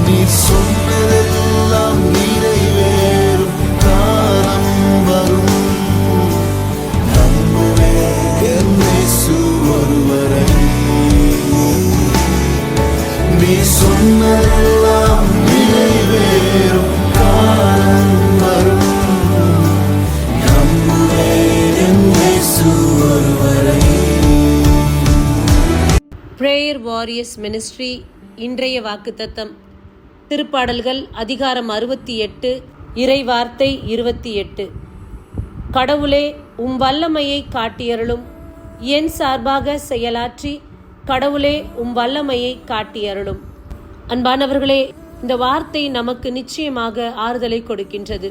நீ சொன்னதெல்லாம் நிறைவேறும் காலம் வரும். நம்புவேன் என் இயேசு ஒருவரை. நீ சொன்னதெல்லாம் நிறைவேறும் காலம் வரும். நம்புவேன் என் இயேசு ஒருவரை. பிரேயர் வாரியர்ஸ் மினிஸ்ட்ரி இன்றைய வாக்குத்தத்தம் திருப்பாடல்கள் அதிகாரம் 68 இறைவார்த்தை 28. கடவுளே உம் வல்லமையை காட்டியருளும், என் சார்பாக செயலாற்றி கடவுளே உம் வல்லமையை காட்டியருளும். அன்பானவர்களே, இந்த வார்த்தை நமக்கு நிச்சயமாக ஆறுதலை கொடுக்கின்றது.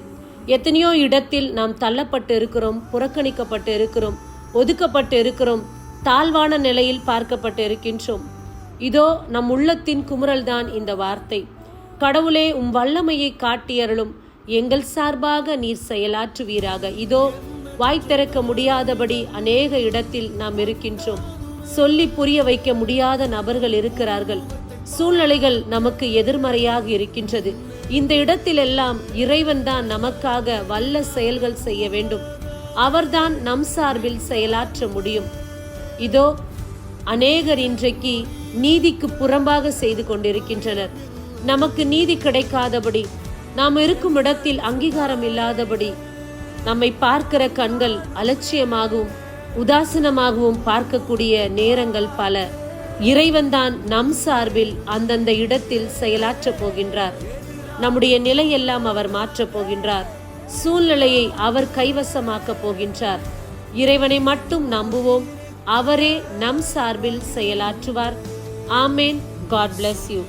எத்தனையோ இடத்தில் நாம் தள்ளப்பட்டு இருக்கிறோம், புறக்கணிக்கப்பட்டு இருக்கிறோம், ஒதுக்கப்பட்டு இருக்கிறோம், தாழ்வான நிலையில் பார்க்கப்பட்டு இருக்கின்றோம். இதோ நம் உள்ளத்தின் குமுறல்தான் இந்த வார்த்தை. கடவுளே உம் வல்லமையை காட்டியருளும், எங்கள் சார்பாக நீர் செயலாற்றுவீராக. இதோ வாய் திறக்க முடியாதபடி அநேக இடத்தில் நாம் இருக்கின்றோம். சொல்லி புரிய வைக்க முடியாத நபர்கள் இருக்கிறார்கள். சூழ்நிலைகள் நமக்கு எதிர்மறையாக இருக்கின்றது. இந்த இடத்திலெல்லாம் இறைவன் தான் நமக்காக வல்ல செயல்கள் செய்ய வேண்டும். அவர்தான் நம் சார்பில் செயலாற்ற முடியும். இதோ அநேகர் இன்றைக்கு நீதிக்கு புறம்பாக செய்து கொண்டிருக்கின்றனர். நமக்கு நீதி கிடைக்காதபடி, நாம் இருக்கும் இடத்தில் அங்கீகாரம் இல்லாதபடி, நம்மை பார்க்கிற கண்கள் அலட்சியமாகவும் உதாசீனமாகவும் பார்க்கக்கூடிய நேரங்கள் பல. இறைவன்தான் நம் சார்பில் அந்தந்த இடத்தில் செயலாற்றப் போகின்றார். நம்முடைய நிலையெல்லாம் அவர் மாற்றப் போகின்றார். சூழ்நிலையை அவர் கைவசமாக்கப் போகின்றார். இறைவனை மட்டும் நம்புவோம். அவரே நம் சார்பில் செயலாற்றுவார். ஆமேன். God bless you.